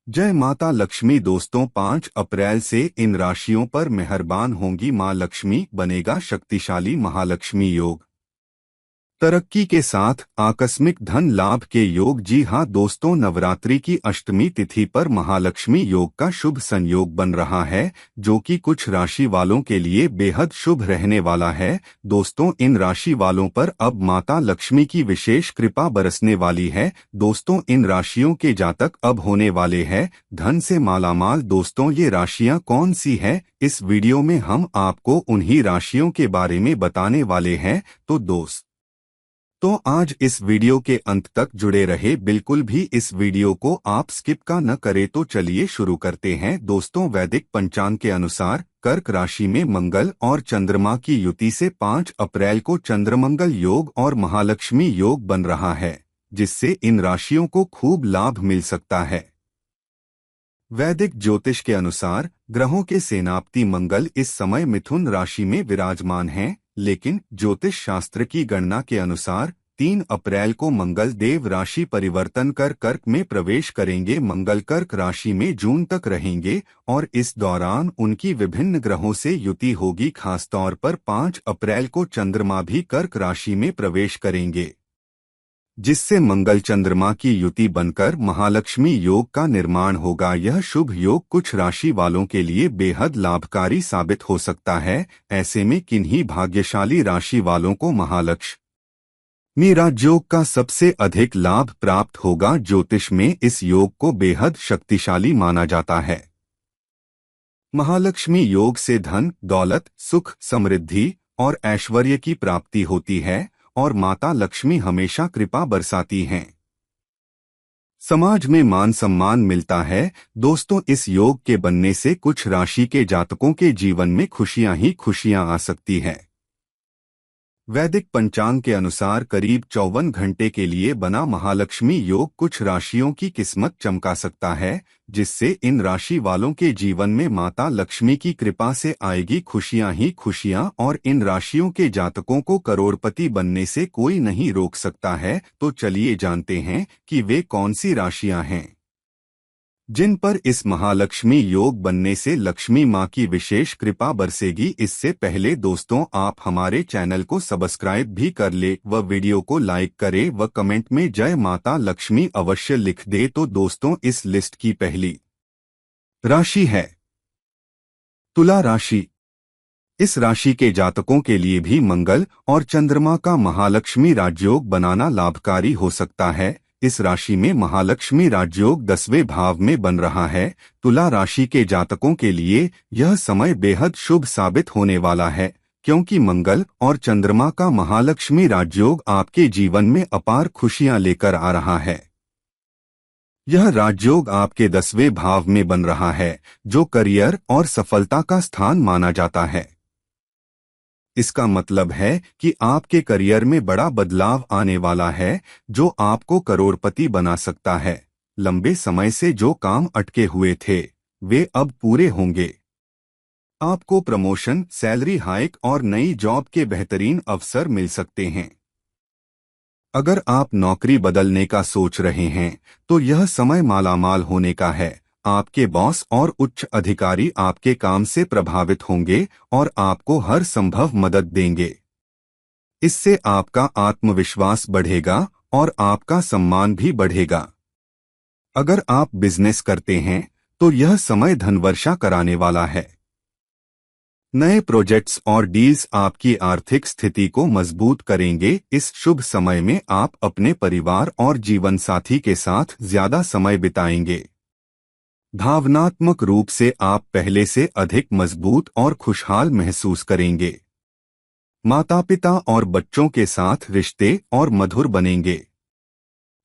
जय माता लक्ष्मी। दोस्तों, 5 अप्रैल से इन राशियों पर मेहरबान होंगी मां लक्ष्मी। बनेगा शक्तिशाली महालक्ष्मी योग। तरक्की के साथ आकस्मिक धन लाभ के योग। जी हां दोस्तों, नवरात्रि की अष्टमी तिथि पर महालक्ष्मी योग का शुभ संयोग बन रहा है, जो कि कुछ राशि वालों के लिए बेहद शुभ रहने वाला है। दोस्तों, इन राशि वालों पर अब माता लक्ष्मी की विशेष कृपा बरसने वाली है। दोस्तों, इन राशियों के जातक अब होने वाले हैं धन से मालामाल। दोस्तों, ये राशियां कौन सी है, इस वीडियो में हम आपको उन्हीं राशियों के बारे में बताने वाले हैं। तो आज इस वीडियो के अंत तक जुड़े रहे, बिल्कुल भी इस वीडियो को आप स्किप का न करें। तो चलिए शुरू करते हैं। दोस्तों, वैदिक पंचांग के अनुसार कर्क राशि में मंगल और चंद्रमा की युति से 5 अप्रैल को चंद्रमंगल योग और महालक्ष्मी योग बन रहा है, जिससे इन राशियों को खूब लाभ मिल सकता है। वैदिक ज्योतिष के अनुसार ग्रहों के सेनापति मंगल इस समय मिथुन राशि में विराजमान हैं, लेकिन ज्योतिष शास्त्र की गणना के अनुसार 3 अप्रैल को मंगल देव राशि परिवर्तन कर कर्क में प्रवेश करेंगे। मंगल कर्क राशि में जून तक रहेंगे और इस दौरान उनकी विभिन्न ग्रहों से युति होगी। खासतौर पर 5 अप्रैल को चंद्रमा भी कर्क राशि में प्रवेश करेंगे, जिससे मंगल चंद्रमा की युति बनकर महालक्ष्मी योग का निर्माण होगा। यह शुभ योग कुछ राशि वालों के लिए बेहद लाभकारी साबित हो सकता है। ऐसे में किन्हीं भाग्यशाली राशि वालों को महालक्ष्मी राजयोग का सबसे अधिक लाभ प्राप्त होगा। ज्योतिष में इस योग को बेहद शक्तिशाली माना जाता है। महालक्ष्मी योग से धन, दौलत, सुख, समृद्धि और ऐश्वर्य की प्राप्ति होती है और माता लक्ष्मी हमेशा कृपा बरसाती हैं। समाज में मान सम्मान मिलता है। दोस्तों, इस योग के बनने से कुछ राशि के जातकों के जीवन में खुशियां ही खुशियां आ सकती है। वैदिक पंचांग के अनुसार करीब 54 घंटे के लिए बना महालक्ष्मी योग कुछ राशियों की किस्मत चमका सकता है, जिससे इन राशि वालों के जीवन में माता लक्ष्मी की कृपा से आएगी खुशियां ही खुशियां और इन राशियों के जातकों को करोड़पति बनने से कोई नहीं रोक सकता है। तो चलिए जानते हैं कि वे कौन सी राशियां हैं जिन पर इस महालक्ष्मी योग बनने से लक्ष्मी मां की विशेष कृपा बरसेगी। इससे पहले दोस्तों, आप हमारे चैनल को सब्सक्राइब भी कर ले व वीडियो को लाइक करें व कमेंट में जय माता लक्ष्मी अवश्य लिख दे। तो दोस्तों, इस लिस्ट की पहली राशि है तुला राशि। इस राशि के जातकों के लिए भी मंगल और चंद्रमा का महालक्ष्मी राजयोग बनाना लाभकारी हो सकता है। इस राशि में महालक्ष्मी राजयोग 10वें भाव में बन रहा है। तुला राशि के जातकों के लिए यह समय बेहद शुभ साबित होने वाला है, क्योंकि मंगल और चंद्रमा का महालक्ष्मी राजयोग आपके जीवन में अपार खुशियां लेकर आ रहा है। यह राजयोग आपके 10वें भाव में बन रहा है, जो करियर और सफलता का स्थान माना जाता है। इसका मतलब है कि आपके करियर में बड़ा बदलाव आने वाला है, जो आपको करोड़पति बना सकता है। लंबे समय से जो काम अटके हुए थे, वे अब पूरे होंगे। आपको प्रमोशन, सैलरी हाइक और नई जॉब के बेहतरीन अवसर मिल सकते हैं। अगर आप नौकरी बदलने का सोच रहे हैं, तो यह समय मालामाल होने का है। आपके बॉस और उच्च अधिकारी आपके काम से प्रभावित होंगे और आपको हर संभव मदद देंगे। इससे आपका आत्मविश्वास बढ़ेगा और आपका सम्मान भी बढ़ेगा। अगर आप बिजनेस करते हैं, तो यह समय धनवर्षा कराने वाला है। नए प्रोजेक्ट्स और डील्स आपकी आर्थिक स्थिति को मजबूत करेंगे। इस शुभ समय में आप अपने परिवार और जीवनसाथी के साथ ज्यादा समय बिताएंगे। भावनात्मक रूप से आप पहले से अधिक मजबूत और खुशहाल महसूस करेंगे। माता पिता और बच्चों के साथ रिश्ते और मधुर बनेंगे।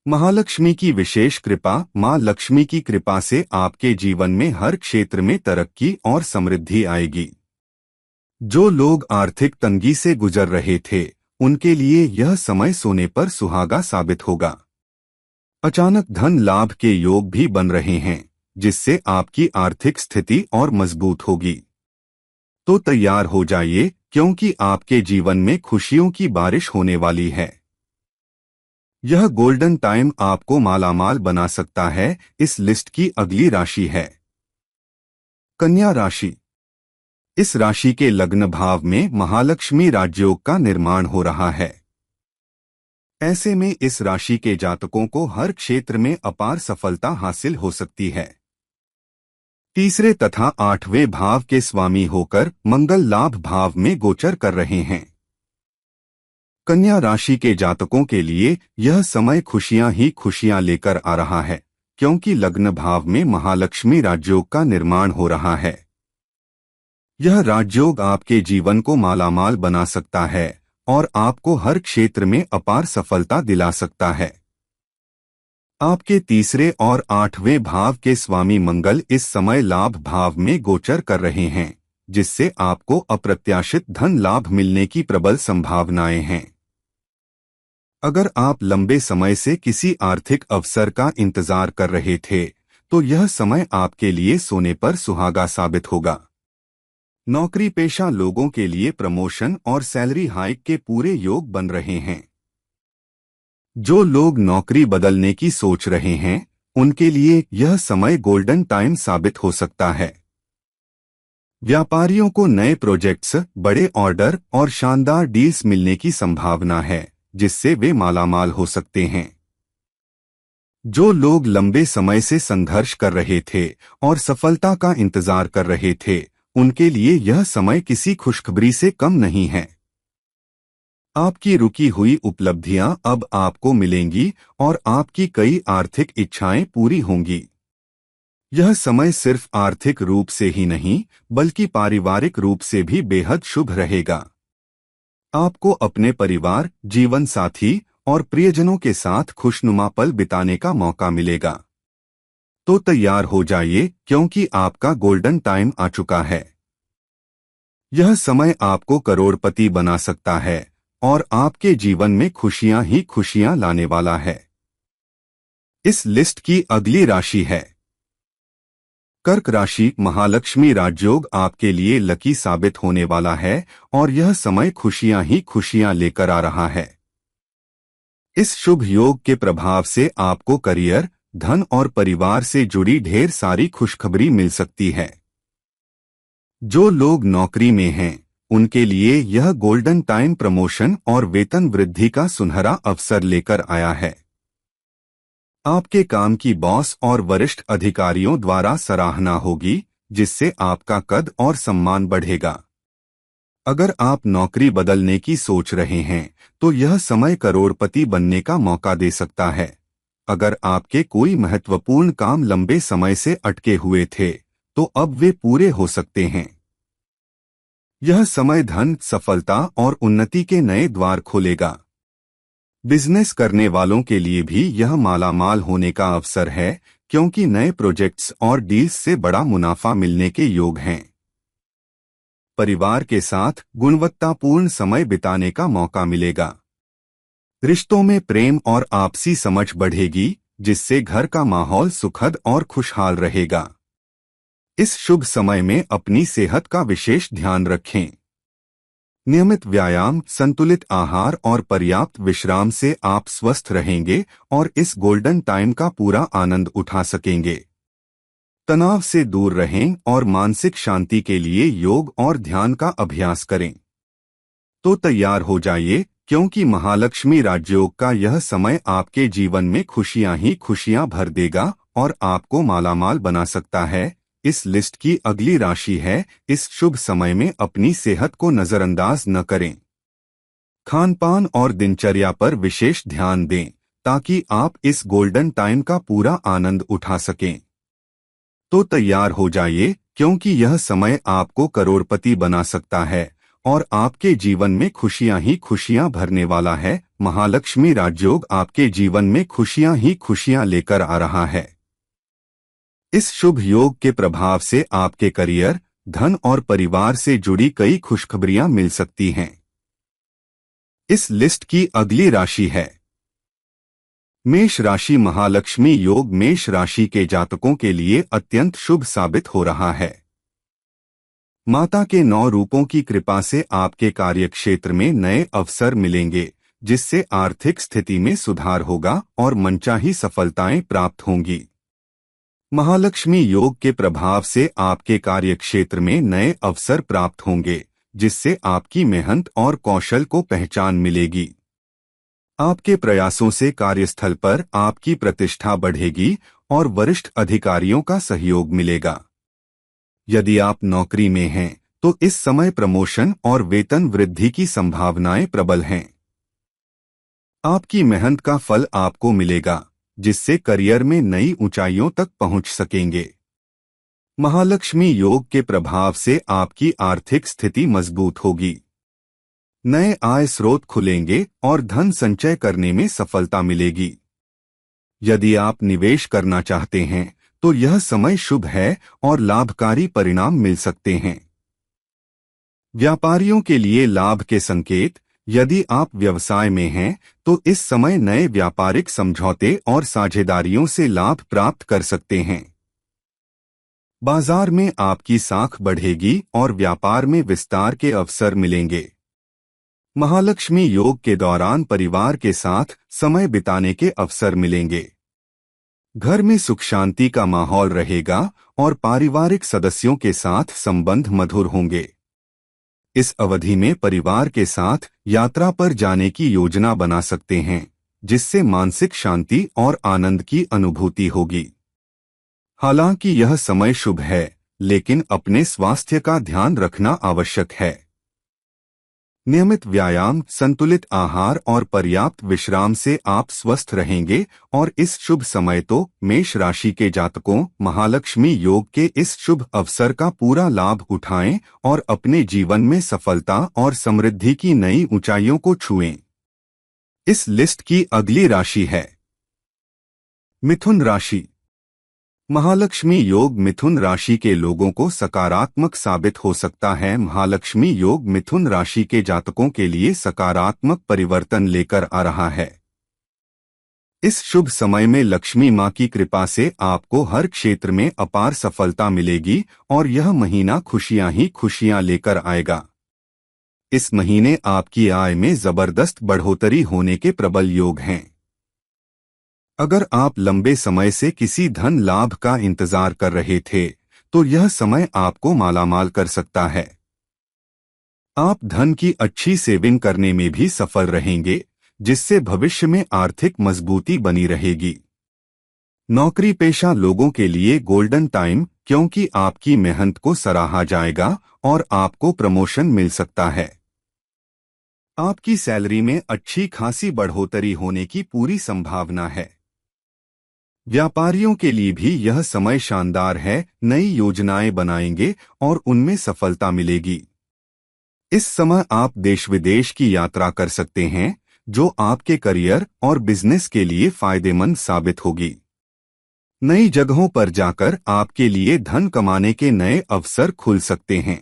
महालक्ष्मी की विशेष कृपा, मां लक्ष्मी की कृपा से आपके जीवन में हर क्षेत्र में तरक्की और समृद्धि आएगी। जो लोग आर्थिक तंगी से गुजर रहे थे, उनके लिए यह समय सोने पर सुहागा साबित होगा। अचानक धन लाभ के योग भी बन रहे हैं, जिससे आपकी आर्थिक स्थिति और मजबूत होगी। तो तैयार हो जाइए, क्योंकि आपके जीवन में खुशियों की बारिश होने वाली है। यह गोल्डन टाइम आपको मालामाल बना सकता है। इस लिस्ट की अगली राशि है कन्या राशि। इस राशि के लग्न भाव में महालक्ष्मी राजयोग का निर्माण हो रहा है। ऐसे में इस राशि के जातकों को हर क्षेत्र में अपार सफलता हासिल हो सकती है। तीसरे तथा आठवें भाव के स्वामी होकर मंगल लाभ भाव में गोचर कर रहे हैं। कन्या राशि के जातकों के लिए यह समय खुशियां ही खुशियां लेकर आ रहा है, क्योंकि लग्न भाव में महालक्ष्मी राजयोग का निर्माण हो रहा है। यह राजयोग आपके जीवन को मालामाल बना सकता है और आपको हर क्षेत्र में अपार सफलता दिला सकता है। आपके तीसरे और आठवें भाव के स्वामी मंगल इस समय लाभ भाव में गोचर कर रहे हैं, जिससे आपको अप्रत्याशित धन लाभ मिलने की प्रबल संभावनाएं हैं। अगर आप लंबे समय से किसी आर्थिक अवसर का इंतजार कर रहे थे, तो यह समय आपके लिए सोने पर सुहागा साबित होगा। नौकरी पेशा लोगों के लिए प्रमोशन और सैलरी हाइक के पूरे योग बन रहे हैं। जो लोग नौकरी बदलने की सोच रहे हैं, उनके लिए यह समय गोल्डन टाइम साबित हो सकता है। व्यापारियों को नए प्रोजेक्ट्स, बड़े ऑर्डर और शानदार डील्स मिलने की संभावना है, जिससे वे मालामाल हो सकते हैं। जो लोग लंबे समय से संघर्ष कर रहे थे और सफलता का इंतजार कर रहे थे, उनके लिए यह समय किसी खुशखबरी से कम नहीं है। आपकी रुकी हुई उपलब्धियां अब आपको मिलेंगी और आपकी कई आर्थिक इच्छाएं पूरी होंगी। यह समय सिर्फ आर्थिक रूप से ही नहीं, बल्कि पारिवारिक रूप से भी बेहद शुभ रहेगा। आपको अपने परिवार, जीवन साथी और प्रियजनों के साथ खुशनुमा पल बिताने का मौका मिलेगा। तो तैयार हो जाइए, क्योंकि आपका गोल्डन टाइम आ चुका है। यह समय आपको करोड़पति बना सकता है और आपके जीवन में खुशियां ही खुशियां लाने वाला है। इस लिस्ट की अगली राशि है कर्क राशि। महालक्ष्मी राजयोग आपके लिए लकी साबित होने वाला है और यह समय खुशियां ही खुशियां लेकर आ रहा है। इस शुभ योग के प्रभाव से आपको करियर, धन और परिवार से जुड़ी ढेर सारी खुशखबरी मिल सकती है। जो लोग नौकरी में हैं, उनके लिए यह गोल्डन टाइम प्रमोशन और वेतन वृद्धि का सुनहरा अवसर लेकर आया है। आपके काम की बॉस और वरिष्ठ अधिकारियों द्वारा सराहना होगी, जिससे आपका कद और सम्मान बढ़ेगा। अगर आप नौकरी बदलने की सोच रहे हैं, तो यह समय करोड़पति बनने का मौका दे सकता है। अगर आपके कोई महत्वपूर्ण काम लंबे समय से अटके हुए थे, तो अब वे पूरे हो सकते हैं। यह समय धन, सफलता और उन्नति के नए द्वार खोलेगा। बिजनेस करने वालों के लिए भी यह मालामाल होने का अवसर है, क्योंकि नए प्रोजेक्ट्स और डील्स से बड़ा मुनाफा मिलने के योग हैं। परिवार के साथ गुणवत्तापूर्ण समय बिताने का मौका मिलेगा। रिश्तों में प्रेम और आपसी समझ बढ़ेगी, जिससे घर का माहौल सुखद और खुशहाल रहेगा। इस शुभ समय में अपनी सेहत का विशेष ध्यान रखें। नियमित व्यायाम, संतुलित आहार और पर्याप्त विश्राम से आप स्वस्थ रहेंगे और इस गोल्डन टाइम का पूरा आनंद उठा सकेंगे। तनाव से दूर रहें और मानसिक शांति के लिए योग और ध्यान का अभ्यास करें। तो तैयार हो जाइए, क्योंकि महालक्ष्मी राजयोग का यह समय आपके जीवन में खुशियां ही खुशियां भर देगा और आपको मालामाल बना सकता है। इस लिस्ट की अगली राशि है इस शुभ समय में अपनी सेहत को नजरअंदाज न करें। खानपान और दिनचर्या पर विशेष ध्यान दें, ताकि आप इस गोल्डन टाइम का पूरा आनंद उठा सकें। तो तैयार हो जाइए, क्योंकि यह समय आपको करोड़पति बना सकता है और आपके जीवन में खुशियां ही खुशियां भरने वाला है। महालक्ष्मी राजयोग आपके जीवन में खुशियां ही खुशियां लेकर आ रहा है। इस शुभ योग के प्रभाव से आपके करियर, धन और परिवार से जुड़ी कई खुशखबरियां मिल सकती हैं। इस लिस्ट की अगली राशि है मेष राशि। महालक्ष्मी योग मेष राशि के जातकों के लिए अत्यंत शुभ साबित हो रहा है। माता के 9 रूपों की कृपा से आपके कार्यक्षेत्र में नए अवसर मिलेंगे, जिससे आर्थिक स्थिति में सुधार होगा और मनचाही सफलताएं प्राप्त होंगी। महालक्ष्मी योग के प्रभाव से आपके कार्यक्षेत्र में नए अवसर प्राप्त होंगे, जिससे आपकी मेहनत और कौशल को पहचान मिलेगी। आपके प्रयासों से कार्यस्थल पर आपकी प्रतिष्ठा बढ़ेगी और वरिष्ठ अधिकारियों का सहयोग मिलेगा। यदि आप नौकरी में हैं, तो इस समय प्रमोशन और वेतन वृद्धि की संभावनाएं प्रबल हैं। आपकी मेहनत का फल आपको मिलेगा, जिससे करियर में नई ऊंचाइयों तक पहुंच सकेंगे। महालक्ष्मी योग के प्रभाव से आपकी आर्थिक स्थिति मजबूत होगी। नए आय स्रोत खुलेंगे और धन संचय करने में सफलता मिलेगी। यदि आप निवेश करना चाहते हैं, तो यह समय शुभ है और लाभकारी परिणाम मिल सकते हैं। व्यापारियों के लिए लाभ के संकेत। यदि आप व्यवसाय में हैं, तो इस समय नए व्यापारिक समझौते और साझेदारियों से लाभ प्राप्त कर सकते हैं। बाजार में आपकी साख बढ़ेगी और व्यापार में विस्तार के अवसर मिलेंगे। महालक्ष्मी योग के दौरान परिवार के साथ समय बिताने के अवसर मिलेंगे। घर में सुख शांति का माहौल रहेगा और पारिवारिक सदस्यों के साथ संबंध मधुर होंगे। इस अवधि में परिवार के साथ यात्रा पर जाने की योजना बना सकते हैं, जिससे मानसिक शांति और आनंद की अनुभूति होगी। हालांकि यह समय शुभ है, लेकिन अपने स्वास्थ्य का ध्यान रखना आवश्यक है। नियमित व्यायाम, संतुलित आहार और पर्याप्त विश्राम से आप स्वस्थ रहेंगे और इस शुभ समय तो मेष राशि के जातकों महालक्ष्मी योग के इस शुभ अवसर का पूरा लाभ उठाएं और अपने जीवन में सफलता और समृद्धि की नई ऊंचाइयों को छुएं। इस लिस्ट की अगली राशि है मिथुन राशि। महालक्ष्मी योग मिथुन राशि के लोगों को सकारात्मक साबित हो सकता है। महालक्ष्मी योग मिथुन राशि के जातकों के लिए सकारात्मक परिवर्तन लेकर आ रहा है। इस शुभ समय में लक्ष्मी मां की कृपा से आपको हर क्षेत्र में अपार सफलता मिलेगी और यह महीना खुशियां ही खुशियां लेकर आएगा। इस महीने आपकी आय में जबरदस्त बढ़ोतरी होने के प्रबल योग हैं। अगर आप लंबे समय से किसी धन लाभ का इंतजार कर रहे थे, तो यह समय आपको मालामाल कर सकता है। आप धन की अच्छी सेविंग करने में भी सफल रहेंगे, जिससे भविष्य में आर्थिक मजबूती बनी रहेगी। नौकरी पेशा लोगों के लिए गोल्डन टाइम, क्योंकि आपकी मेहनत को सराहा जाएगा और आपको प्रमोशन मिल सकता है। आपकी सैलरी में अच्छी खासी बढ़ोतरी होने की पूरी संभावना है। व्यापारियों के लिए भी यह समय शानदार है। नई योजनाएं बनाएंगे और उनमें सफलता मिलेगी। इस समय आप देश विदेश की यात्रा कर सकते हैं, जो आपके करियर और बिजनेस के लिए फायदेमंद साबित होगी। नई जगहों पर जाकर आपके लिए धन कमाने के नए अवसर खुल सकते हैं।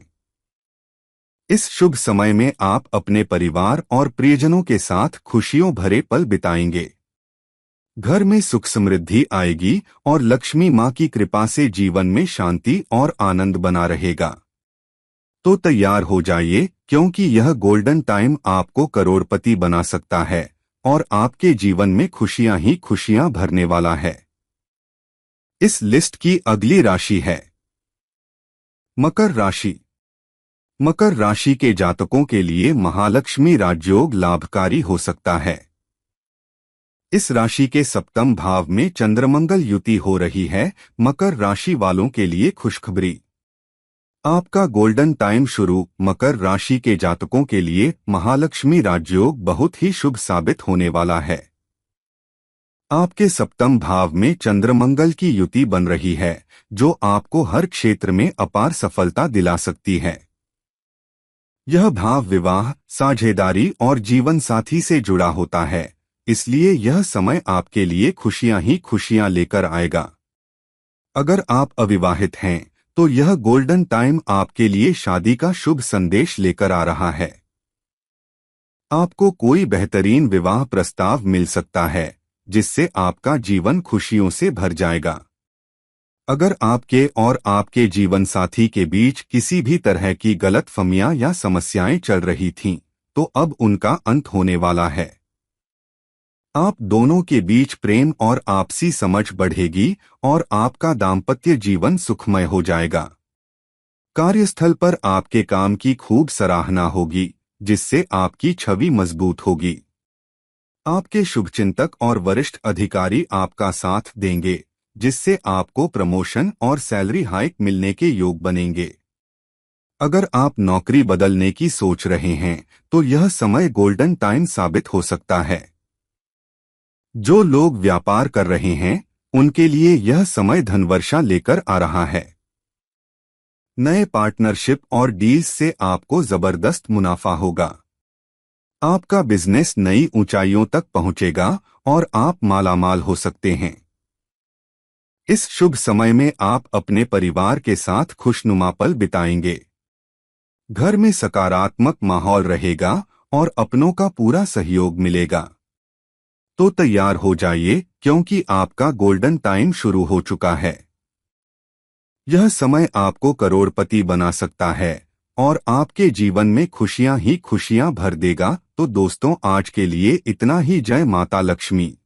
इस शुभ समय में आप अपने परिवार और प्रियजनों के साथ खुशियों भरे पल बिताएंगे। घर में सुख समृद्धि आएगी और लक्ष्मी मां की कृपा से जीवन में शांति और आनंद बना रहेगा। तो तैयार हो जाइए, क्योंकि यह गोल्डन टाइम आपको करोड़पति बना सकता है और आपके जीवन में खुशियां ही खुशियां भरने वाला है। इस लिस्ट की अगली राशि है मकर राशि। मकर राशि के जातकों के लिए महालक्ष्मी राजयोग लाभकारी हो सकता है। इस राशि के सप्तम भाव में चंद्रमंगल युति हो रही है। मकर राशि वालों के लिए खुशखबरी। आपका गोल्डन टाइम शुरू। मकर राशि के जातकों के लिए महालक्ष्मी राजयोग बहुत ही शुभ साबित होने वाला है। आपके सप्तम भाव में चंद्रमंगल की युति बन रही है, जो आपको हर क्षेत्र में अपार सफलता दिला सकती है। यह भाव विवाह, साझेदारी और जीवन साथी से जुड़ा होता है, इसलिए यह समय आपके लिए खुशियां ही खुशियां लेकर आएगा। अगर आप अविवाहित हैं, तो यह गोल्डन टाइम आपके लिए शादी का शुभ संदेश लेकर आ रहा है। आपको कोई बेहतरीन विवाह प्रस्ताव मिल सकता है, जिससे आपका जीवन खुशियों से भर जाएगा। अगर आपके और आपके जीवन साथी के बीच किसी भी तरह की गलतफहमियां या समस्याएं चल रही थीं, तो अब उनका अंत होने वाला है। आप दोनों के बीच प्रेम और आपसी समझ बढ़ेगी और आपका दाम्पत्य जीवन सुखमय हो जाएगा। कार्यस्थल पर आपके काम की खूब सराहना होगी, जिससे आपकी छवि मजबूत होगी। आपके शुभचिंतक और वरिष्ठ अधिकारी आपका साथ देंगे, जिससे आपको प्रमोशन और सैलरी हाइक मिलने के योग बनेंगे। अगर आप नौकरी बदलने की सोच रहे हैं, तो यह समय गोल्डन टाइम साबित हो सकता है। जो लोग व्यापार कर रहे हैं, उनके लिए यह समय धनवर्षा लेकर आ रहा है। नए पार्टनरशिप और डील्स से आपको जबरदस्त मुनाफा होगा। आपका बिजनेस नई ऊंचाइयों तक पहुंचेगा और आप मालामाल हो सकते हैं। इस शुभ समय में आप अपने परिवार के साथ खुशनुमा पल बिताएंगे। घर में सकारात्मक माहौल रहेगा और अपनों का पूरा सहयोग मिलेगा। तो तैयार हो जाइए, क्योंकि आपका गोल्डन टाइम शुरू हो चुका है। यह समय आपको करोड़पति बना सकता है और आपके जीवन में खुशियां ही खुशियां भर देगा। तो दोस्तों, आज के लिए इतना ही। जय माता लक्ष्मी।